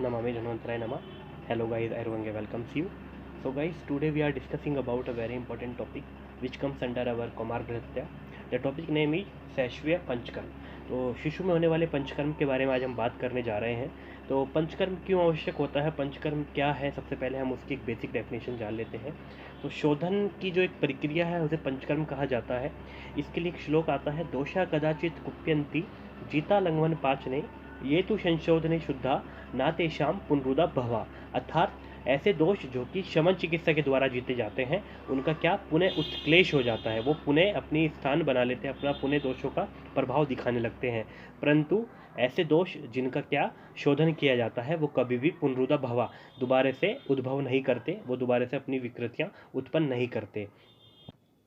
Namami Dhanvantaraye Nama. Hello guys, everyone welcomes you. So guys, today we are discussing about a very important topic which comes under our Kumar Gratya. The topic name is शैशव्य panchakarma. तो शिशु में होने वाले पंचकर्म के बारे में आज हम बात करने जा रहे हैं. तो पंचकर्म क्यों आवश्यक होता है, पंचकर्म क्या है, सबसे पहले हम उसकी एक बेसिक डेफिनेशन जान लेते हैं. तो शोधन की जो एक प्रक्रिया है उसे पंचकर्म कहा जाता है. इसके लिए एक श्लोक आता है, दोषा कदाचित कुप्यंती जीता लंघवन पाचने ये तो संशोधने शुद्धा ना तेषाम पुनरुदा भवा. अर्थात ऐसे दोष जो कि शमन चिकित्सा के द्वारा जीते जाते हैं उनका क्या पुनः उत्क्लेश हो जाता है, वो पुनः अपनी स्थान बना लेते हैं, अपना पुनः दोषों का प्रभाव दिखाने लगते हैं. परंतु ऐसे दोष जिनका क्या शोधन किया जाता है वो कभी भी पुनरुदा भवा दोबारा से उद्भव नहीं करते, वो दोबारा से अपनी विकृतियां उत्पन्न नहीं करते.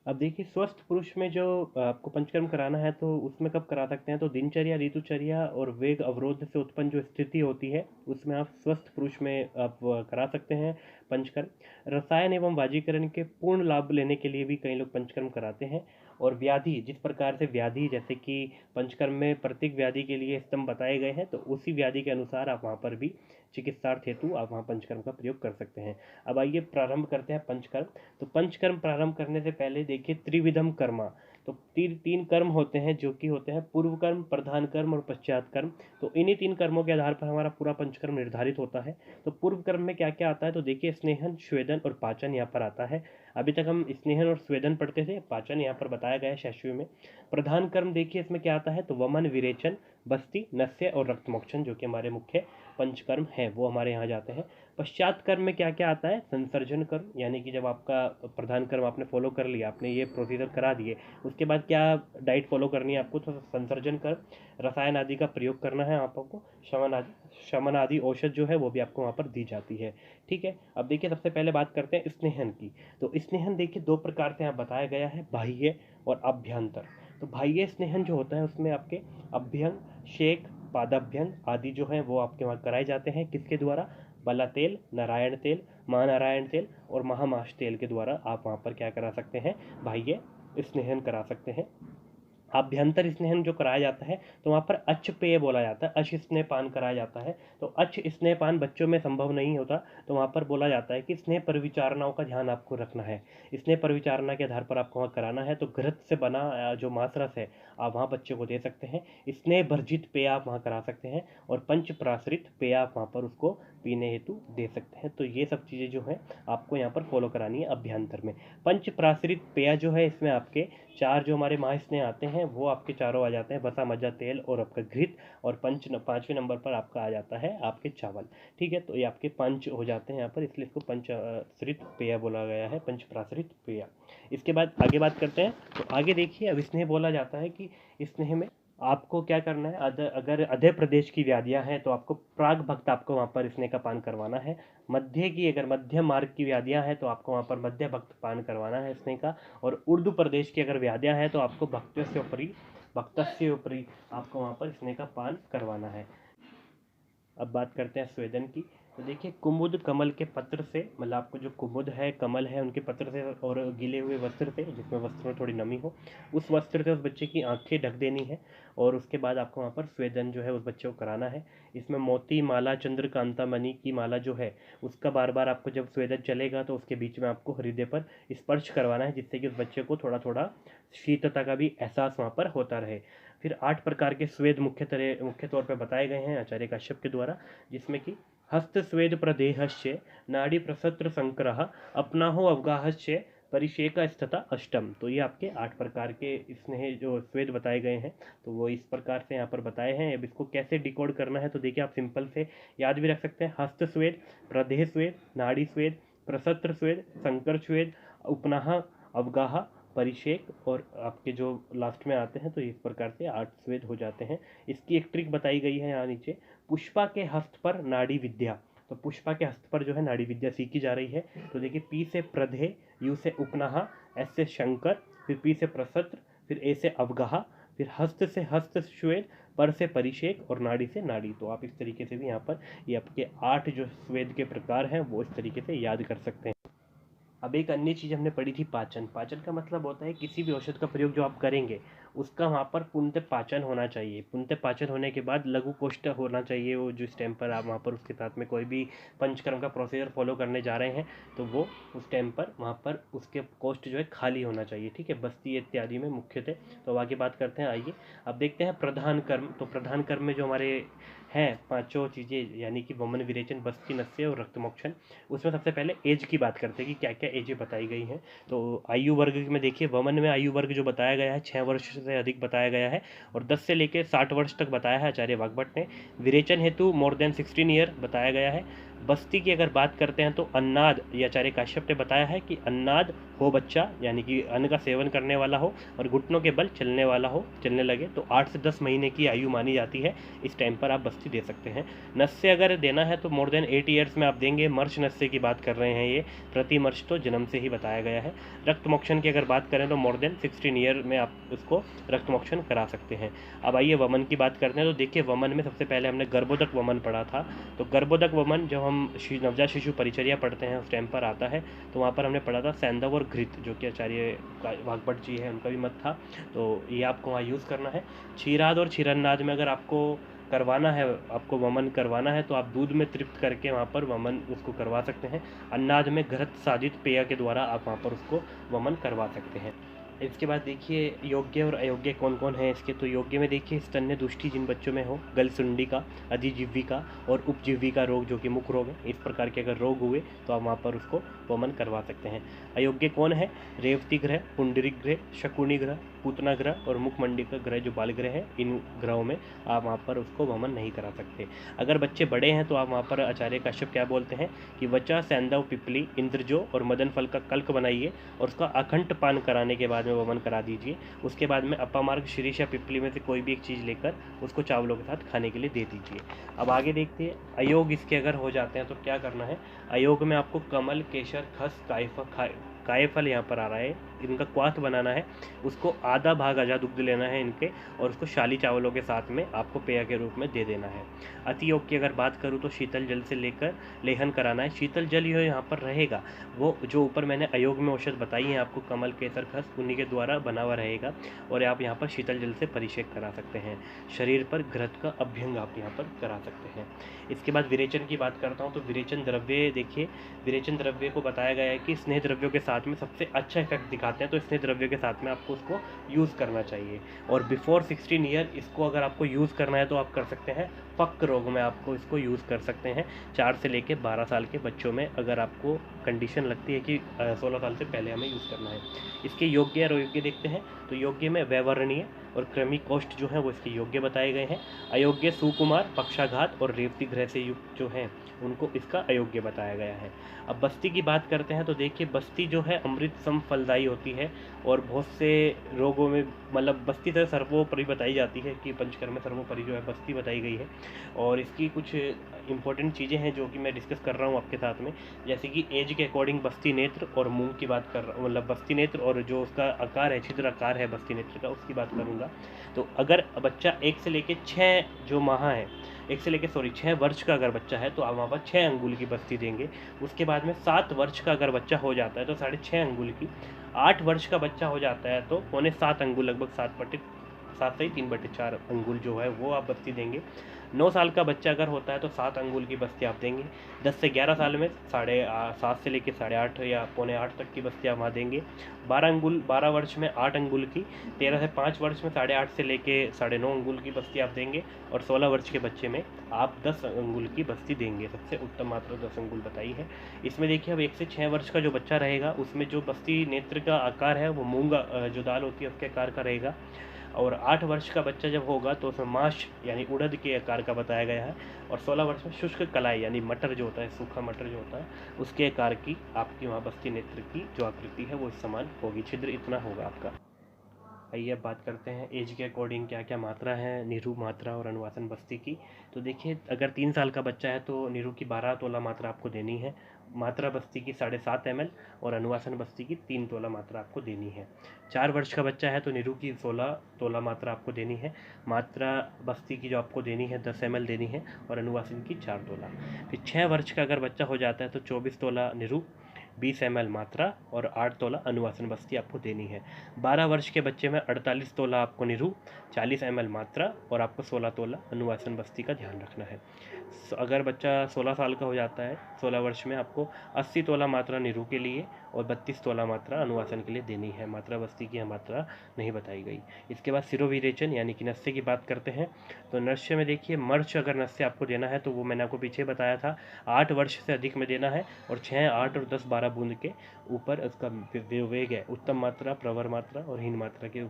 अब देखिए, स्वस्थ पुरुष में जो आपको पंचकर्म कराना है तो उसमें कब करा सकते हैं, तो दिनचर्या, ऋतुचर्या और वेग अवरोध से उत्पन्न जो स्थिति होती है उसमें आप स्वस्थ पुरुष में आप करा सकते हैं पंचकर्म. रसायन एवं वाजीकरण के पूर्ण लाभ लेने के लिए भी कई लोग पंचकर्म कराते हैं. और व्याधि, जिस प्रकार से व्याधि, जैसे कि पंचकर्म में प्रत्येक व्याधि के लिए स्तंभ बताए गए हैं, तो उसी व्याधि के अनुसार आप वहाँ पर भी चिकित्सार्थ हेतु आप वहाँ पंचकर्म का प्रयोग कर सकते हैं. अब आइए प्रारंभ करते हैं पंचकर्म. तो पंचकर्म प्रारंभ करने से पहले देखिए, त्रिविधम कर्मा. तो तीन कर्म होते हैं जो कि होते हैं पूर्व कर्म, प्रधान कर्म और पश्चात कर्म. तो इन्हीं तीन कर्मों के आधार पर हमारा पूरा पंचकर्म निर्धारित होता है. तो पूर्व कर्म में क्या क्या आता है, तो देखिए स्नेहन, स्वेदन और पाचन यहाँ पर आता है. अभी तक हम स्नेहन और स्वेदन पढ़ते थे, पाचन यहाँ पर बताया गया है शैशव में. प्रधान कर्म देखिए इसमें क्या आता है, तो वमन, विरेचन, बस्ती, नस्य और रक्तमोक्षण जो कि हमारे मुख्य पंचकर्म है वो हमारे यहाँ जाते हैं. पश्चात कर्म में क्या क्या आता है, संसर्जन कर्म, यानी कि जब आपका प्रधान कर्म आपने फॉलो कर लिया, आपने ये प्रोसीजर करा दिए, उसके बाद क्या डाइट फॉलो करनी है आपको, तो संसर्जन कर्म, रसायन आदि का प्रयोग करना है आपको, शमन आदि औषध जो है वो भी आपको वहाँ पर दी जाती है. ठीक है. अब देखिए, सबसे पहले बात करते हैं स्नेहन की. तो स्नेहन देखिए दो प्रकार से यहाँ बताया गया है, बाह्य और अभ्यंतर. तो बाह्य स्नेहन जो होता है उसमें आपके अभ्यंग, शेक, पादाभ्यंग आदि जो है वो आपके वहाँ कराए जाते हैं. किसके द्वारा, बला तेल, नारायण तेल, महानारायण तेल और महामाश तेल के द्वारा आप वहाँ पर क्या करा सकते हैं, बाह्य स्नेहन करा सकते हैं. आभ्यंतर स्नेहन जो कराया जाता है तो वहाँ पर अच्छ पेय बोला जाता है, अच्छ स्नेहपान कराया जाता है. तो अच्छ स्नेहपान बच्चों में संभव नहीं होता, तो वहाँ पर बोला जाता है कि स्नेह परिविचारणाओं का ध्यान आपको रखना है. स्नेह परिविचारणा के आधार पर आपको वहाँ कराना है. तो घृत से बना जो मांसरस है आप वहाँ बच्चे को दे सकते हैं. स्नेह भर्जित पेय आप वहाँ करा सकते हैं और पंच प्राश्रित पेय आप वहाँ पर उसको पीने हेतु दे सकते हैं. तो ये सब चीज़ें जो हैं आपको यहाँ पर फॉलो करानी है अभ्यंतर में. पंच प्राश्रित पेय जो है इसमें आपके चार जो हमारे महास्नेह आते हैं वो आपके चारों आ जाते हैं, बसा, मज्जा, तेल और आपका घृत. और पांचवें नंबर पर आपका आ जाता है आपके चावल. ठीक है. तो ये आपके पंच हो जाते हैं यहाँ पर, इसलिए इसको पंचाश्रित पेय बोला गया है, पंच प्राश्रित पेय. इसके बाद आगे बात करते हैं. तो आगे देखिए, अब स्नेह बोला जाता है कि स्नेह में आपको क्या करना है, अगर अधे प्रदेश की व्याधियां हैं तो आपको प्राग भक्त आपको वहाँ पर स्नेह का पान करवाना है. मध्य की, अगर मध्य मार्ग की व्याधियां हैं तो आपको वहाँ पर मध्य भक्त पान करवाना है स्नेह का. और उर्दू प्रदेश की अगर व्याधियां हैं तो आपको भक्तस्य उपरी आपको वहाँ पर स्नेह का पान करवाना है. अब बात करते हैं स्वेदन की. तो देखिए, कुमुद कमल के पत्र से, मतलब आपको जो कुमुद है, कमल है, उनके पत्र से और गीले हुए वस्त्र से, जिसमें वस्त्र में थोड़ी नमी हो, उस वस्त्र से उस बच्चे की आंखें ढक देनी है. और उसके बाद आपको वहाँ पर स्वेदन जो है उस बच्चे को कराना है. इसमें मोती माला, चंद्रकांता मणि की माला जो है उसका बार बार आपको जब स्वेदन चलेगा तो उसके बीच में आपको हृदय पर स्पर्श करवाना है, जिससे कि उस बच्चे को थोड़ा थोड़ा शीतलता का भी एहसास वहाँ पर होता रहे. फिर 8 प्रकार के स्वेद मुख्य तौर पर बताए गए हैं आचार्य काश्यप के द्वारा, जिसमें कि हस्त स्वेद प्रदेहस्य, नाड़ी प्रसत्र संक्रह, अपनाहो अवगाहस्य, परिषेक स्थिता अष्टम. तो ये आपके 8 प्रकार के स्नेह जो स्वेद बताए गए हैं, तो वो इस प्रकार से यहाँ पर बताए हैं. अब इसको कैसे डिकोड करना है, तो देखिए आप सिंपल से याद भी रख सकते हैं. हस्त स्वेद, प्रदेह स्वेद, नाड़ी स्वेद, प्रसत्र स्वेद, संकर स्वेद, उपनाह, अवगाह, परिषेक और आपके जो लास्ट में आते हैं, तो इस प्रकार से 8 स्वेद हो जाते हैं. इसकी एक ट्रिक बताई गई है यहाँ नीचे. पुष्पा के हस्त पर नाड़ी विद्या. तो पुष्पा के हस्त पर जो है नाड़ी विद्या सीखी जा रही है. तो देखिए, पी से प्रधे, यू से उपनाह, एस से शंकर, फिर पी से प्रसत्र, फिर ए से अवगाह, फिर हस्त से हस्त स्वेद, पर से परिषेक और नाड़ी से नाड़ी. तो आप इस तरीके से भी यहाँ पर ये आपके 8 जो स्वेद के प्रकार हैं वो इस तरीके से याद कर सकते हैं. अब एक अन्य चीज़ हमने पढ़ी थी, पाचन. पाचन का मतलब होता है किसी भी औषध का प्रयोग जो आप करेंगे उसका वहाँ पर पूर्णतः पाचन होना चाहिए। पूर्णतः पाचन होने के बाद लघु कोष्ठ होना चाहिए। वो जिस टाइम पर आप वहाँ पर उसके साथ में कोई भी पंचकर्म का प्रोसीजर फॉलो करने जा रहे हैं तो वो उस टाइम पर वहाँ पर उसके कोष्ठ जो है खाली होना चाहिए। ठीक है, बस्ती इत्यादि में मुख्यतः। तो आगे बात करते हैं, आइए अब देखते हैं प्रधान कर्म। तो प्रधान कर्म में जो हमारे हैं पांचों चीज़ें, यानी कि वमन, विरेचन, बस्ती, नस्य और रक्तमोक्षण। उसमें सबसे पहले एज की बात करते हैं कि क्या क्या एजें बताई गई हैं। तो आयु वर्ग में देखिए, वमन में आयु वर्ग जो बताया गया है 6 वर्ष से अधिक बताया गया है और 10 से लेकर 60 वर्ष तक बताया है आचार्य वाग्भट ने। विरेचन हेतु मोर देन 16 ईयर बताया गया है। बस्ती की अगर बात करते हैं तो अन्नाद, ये आचार्य काश्यप ने बताया है कि अन्नाद हो बच्चा, यानी कि अन्न का सेवन करने वाला हो और घुटनों के बल चलने वाला हो, चलने लगे, तो 8 से 10 महीने की आयु मानी जाती है। इस टाइम पर आप बस्ती दे सकते हैं। नस्य अगर देना है तो मोर देन 8 ईयर्स में आप देंगे। मर्श नस्य की बात कर रहे हैं, ये प्रति मर्श तो जन्म से ही बताया गया है। रक्तमोक्षण की अगर बात करें तो मोर देन 16 ईयर में आप उसको रक्तमोक्षण करा सकते हैं। अब आइए वमन की बात करते हैं। तो देखिए, वमन में सबसे पहले हमने गर्भोदक वमन पढ़ा था। तो गर्भोदक वमन जब हम नवजात शिशु परिचर्या पढ़ते हैं उस टाइम पर आता है। तो वहाँ पर हमने पढ़ा था सैंधव और घृत, जो कि आचार्य वाग्भट जी है, उनका भी मत था। तो ये आपको वहाँ यूज़ करना है। क्षीराद और क्षीरन्नाद में अगर आपको करवाना है, आपको वमन करवाना है, तो आप दूध में तृप्त करके वहाँ पर वमन उसको करवा सकते हैं। अन्नाद में घृत साधित पेय के द्वारा आप वहाँ पर उसको वमन करवा सकते हैं। इसके बाद देखिए योग्य और अयोग्य कौन कौन है इसके। तो योग्य में देखिए स्तन्य दुष्टि जिन बच्चों में हो, गलसुंडी का, अधिजीविका और उपजीविका रोग जो कि मुख्य रोग है, इस प्रकार के अगर रोग हुए तो आप वहाँ पर उसको वमन करवा सकते हैं। अयोग्य कौन है? रेवती ग्रह, पुंडरिक ग्रह, शकुनी ग्रह, पूतना ग्रह और मुखमंडी का ग्रह जो बाल ग्रह है, इन ग्रहों में आप वहाँ पर उसको वमन नहीं करा सकते। अगर बच्चे बड़े हैं तो आप वहाँ पर आचार्य काश्यप क्या बोलते हैं कि वचा, सैंधव, पिपली, इंद्रजो और मदन फल का कल्क बनाइए और उसका अखंड पान कराने के बाद में वमन करा दीजिए। उसके बाद में अपामार्ग, शिरीष या पिपली में से कोई भी एक चीज़ लेकर उसको चावलों के साथ खाने के लिए दे दीजिए। अब आगे देखते हैं अयोग इसके अगर हो जाते हैं तो क्या करना है। अयोग में आपको कमल, केसर, खस, कायफल यहाँ पर आ रहा है, इनका क्वाथ बनाना है। उसको आधा भाग आजा दुग्ध लेना है इनके और उसको शाली चावलों के साथ में आपको पेय के रूप में दे देना है। अति योग की अगर बात करूँ तो शीतल जल से लेकर लेहन कराना है। शीतल जल ये यहाँ पर रहेगा, वो जो ऊपर मैंने अयोग में औषध बताई है आपको, कमल, केसर, खस, उन्हीं के द्वारा बना हुआ रहेगा और आप यहाँ पर शीतल जल से परिषेक करा सकते हैं। शरीर पर घृत का अभ्यंग आप यहाँ पर करा सकते हैं। इसके बाद विरेचन की बात करता हूँ। तो विरेचन द्रव्य देखिए, विरेचन द्रव्य को बताया गया है कि स्नेह द्रव्यों के साथ में सबसे अच्छा इफेक्ट दिखाते हैं, तो स्नेह द्रव्यों के साथ में आपको उसको यूज़ करना चाहिए। और बिफोर 16 ईयर इसको अगर आपको यूज़ करना है तो आप कर सकते हैं। पक्क रोग में आपको इसको यूज़ कर सकते हैं 4 से लेकर 12 साल के बच्चों में, अगर आपको कंडीशन लगती है कि 16 साल से पहले हमें यूज़ करना है। इसके योग्य और अयोग्य देखते हैं। तो योग्य में वैवर्णीय और क्रमी कोष्ठ जो है वो इसके योग्य बताए गए हैं। अयोग्य सुकुमार, पक्षाघात और रेवती ग्रह से युक्त जो है उनको इसका अयोग्य बताया गया है। अब बस्ती की बात करते हैं। तो देखिए बस्ती जो है अमृत सम फलदायी होती है और बहुत से रोगों में, मतलब बस्ती तो सर्वोपरि बताई जाती है कि पंचकर्म में सर्वोपरि जो है बस्ती बताई गई है। और इसकी कुछ इंपॉर्टेंट चीज़ें हैं जो कि मैं डिस्कस कर रहा हूँ आपके साथ में, जैसे कि एज के अकॉर्डिंग बस्ती नेत्र और मूंग की बात कर रहा हूँ, मतलब बस्ती नेत्र और जो उसका आकार है, छिद्र आकार है बस्ती नेत्र का, उसकी बात करूँगा। तो अगर बच्चा 1 से लेकर 6 जो माह है, 6 वर्ष का अगर बच्चा है तो आप वहाँ पर 6 अंगुल की बस्ती देंगे। उसके बाद में 7 वर्ष का अगर बच्चा हो जाता है तो 6.5 अंगुल की। 8 वर्ष का बच्चा हो जाता है तो 6.25 अंगुल, लगभग 7 से 3/4 अंगुल जो है वो आप बस्ती देंगे। 9 साल का बच्चा अगर होता है तो 7 अंगुल की बस्ती आप देंगे। 10 से 11 साल में 7.5 से लेकर 8.5 या 7.25 तक की बस्ती आप वहाँ देंगे। 12 वर्ष में 8 अंगुल की। 13 से 5 वर्ष में 8.5 से लेके 9.5 अंगुल की बस्ती आप देंगे। और 16 वर्ष के बच्चे में आप 10 अंगुल की बस्ती देंगे। सबसे उत्तम मात्रा 10 अंगुल बताई है। इसमें देखिए अब 1 से 6 वर्ष का जो बच्चा रहेगा उसमें जो बस्ती नेत्र का आकार है वो मूंग जो दाल होती है उसके आकार का रहेगा। और 8 वर्ष का बच्चा जब होगा तो उसमें माश यानी उड़द के आकार का बताया गया है। और 16 वर्ष में शुष्क कलाई यानी मटर जो होता है, सूखा मटर जो होता है, उसके आकार की आपकी वहाँ बस्ती नेत्र की जो आकृति है वो इस समान होगी। छिद्र इतना होगा आपका। आइए अब बात करते हैं एज के अकॉर्डिंग क्या क्या मात्रा है निरू मात्रा और अनुवासन बस्ती की। तो देखिए अगर 3 साल का बच्चा है तो निरू की 12 तोला मात्रा आपको देनी है। मात्रा बस्ती की 7.5 ml और अनुवासन बस्ती की 3 तोला मात्रा आपको देनी है। 4 वर्ष का बच्चा है तो निरू की 16 तोला मात्रा आपको देनी है। मात्रा बस्ती की जो आपको देनी है 10 ml देनी है और अनुवासन की 4 तोला। फिर 6 वर्ष का अगर बच्चा हो जाता है तो 24 तोला निरू, 20 ml मात्रा और 8 तोला अनुवासन बस्ती आपको देनी है। 12 वर्ष के बच्चे में 48 तोला आपको निरू, 40 ml मात्रा और आपको 16 तोला अनुवासन बस्ती का ध्यान रखना है। अगर बच्चा 16 साल का हो जाता है, 16 वर्ष में, आपको 80 तोला मात्रा निरू के लिए और 32 तोला मात्रा अनुवासन के लिए देनी है। मात्रा बस्ती की मात्रा नहीं बताई गई। इसके बाद सिरोविरेचन यानी कि नस्य की बात करते हैं। तो नस्य में देखिए, मर्च अगर नस्य आपको देना है तो वो मैंने आपको पीछे बताया था 8 वर्ष से अधिक में देना है और 6, 8 और 10, 12 बूंद के ऊपर उसका वेग है, उत्तम मात्रा, प्रवर मात्रा और हीन मात्रा के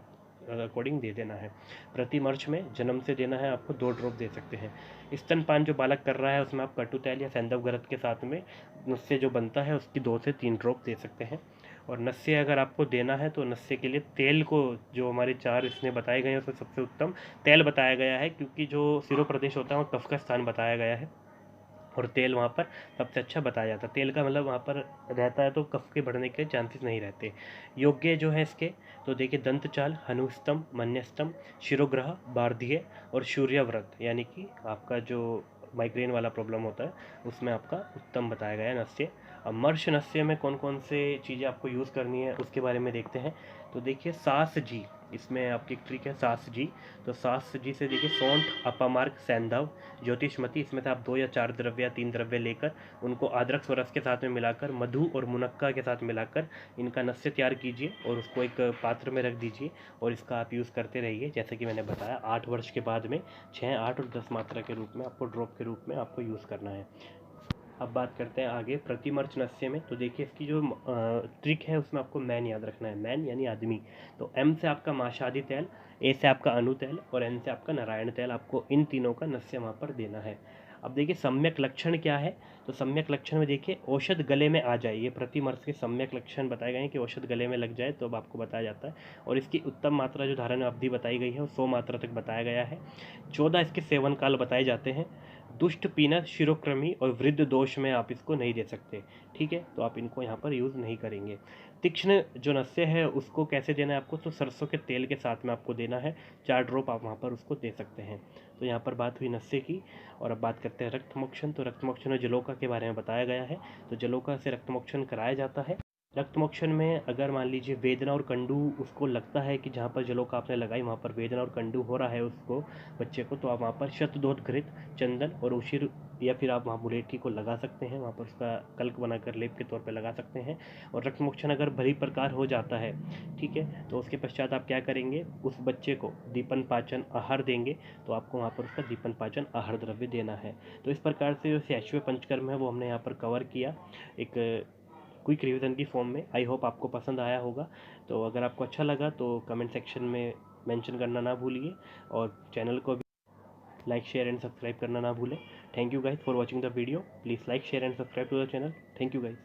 अकॉर्डिंग दे देना है। प्रति मर्च में जन्म से देना है आपको 2 ड्रॉप दे सकते हैं। स्तनपान जो बालक कर रहा है उसमें आप कटु तेल या सैंधव गरत के साथ में नस्य जो बनता है उसकी 2 से 3 ड्रॉप दे सकते हैं। और नस्य अगर आपको देना है तो नस्य के लिए तेल को, जो हमारे 4 इसमें बताए गए हैं उसमें सबसे उत्तम तेल बताया गया है, क्योंकि जो सिरो प्रदेश होता है वहाँ कफ का स्थान बताया गया है और तेल वहाँ पर सबसे अच्छा बताया जाता है। तेल का मतलब वहाँ पर रहता है तो कफ के बढ़ने के चांसेस नहीं रहते। योग्य जो है इसके, तो देखिए दंतचाल, हनुस्तम, मन्यस्तम, शिरोग्रह, बार्धीय और सूर्यव्रत, यानी कि आपका जो माइग्रेन वाला प्रॉब्लम होता है उसमें आपका उत्तम बताया गया है नस्य। अब मर्श नस्य में कौन कौन से चीज़ें आपको यूज़ करनी है उसके बारे में देखते हैं। तो देखिए सास जी, इसमें आपकी एक ट्रिक है सास जी। तो सास जी से देखिए सौंठ, अपामार्क, सैंधव, ज्योतिषमती, इसमें से आप 2 या 4 द्रव्य या 3 द्रव्य लेकर उनको अदरक स्वरस के साथ में मिलाकर, मधु और मुनक्का के साथ मिलाकर इनका नस्य तैयार कीजिए और उसको एक पात्र में रख दीजिए और इसका आप यूज़ करते रहिए। जैसे कि मैंने बताया 8 वर्ष के बाद में 6, 8 और 10 मात्रा के रूप में आपको ड्रॉप के रूप में आपको यूज़ करना है। अब बात करते हैं आगे प्रतिमर्च नस्य में। तो देखिए इसकी जो ट्रिक है उसमें आपको मैन याद रखना है, मैन यानी आदमी। तो एम से आपका माशादी तेल, ए से आपका अनु तेल और एन से आपका नारायण तेल, आपको इन तीनों का नस्य वहाँ पर देना है। अब देखिए सम्यक लक्षण क्या है। तो सम्यक लक्षण में देखिए औषध गले में आ जाए, ये प्रतिमर्श के सम्यक लक्षण बताए गए हैं कि औषध गले में लग जाए तो अब आपको बताया जाता है। और इसकी उत्तम मात्रा जो धारण अवधि बताई गई है वो 100 मात्रा तक बताया गया है। 14 इसके सेवन काल बताए जाते हैं। दुष्ट पीनस, शिरोक्रमी और वृद्ध दोष में आप इसको नहीं दे सकते, ठीक है, तो आप इनको यहाँ पर यूज़ नहीं करेंगे। तीक्ष्ण जो नस्य है उसको कैसे देना है आपको, तो सरसों के तेल के साथ में आपको देना है, 4 ड्रॉप आप वहाँ पर उसको दे सकते हैं। तो यहाँ पर बात हुई नस्य की। और अब बात करते हैं रक्तमोक्षण। तो रक्तमोक्षण में जलोका के बारे में बताया गया है। तो जलोका से रक्तमोक्षण कराया जाता है। रक्तमोक्षण में अगर मान लीजिए वेदना और कंडू उसको लगता है कि जहाँ पर जलोका आपने लगाई वहाँ पर वेदना और कंडू हो रहा है उसको, बच्चे को, तो आप वहाँ पर शतदोत घृत, चंदन और उशिर या फिर आप वहाँ मुलेठी को लगा सकते हैं, वहाँ पर उसका कल्क बनाकर लेप के तौर पे लगा सकते हैं। और रक्तमोक्षण अगर भली प्रकार हो जाता है, ठीक है, तो उसके पश्चात आप क्या करेंगे, उस बच्चे को दीपन पाचन आहार देंगे, तो आपको वहाँ पर उसका दीपन पाचन आहार द्रव्य देना है। तो इस प्रकार से जो सैश्वय पंचकर्म है वो हमने यहाँ पर कवर किया एक क्विक रिवीजन की फॉर्म में। आई होप आपको पसंद आया होगा। तो अगर आपको अच्छा लगा तो कमेंट सेक्शन में मेंशन करना ना भूलिए और चैनल को भी लाइक, शेयर एंड सब्सक्राइब करना ना भूलें। Thank you guys for watching the video. Please like, share and subscribe to the channel. Thank you guys.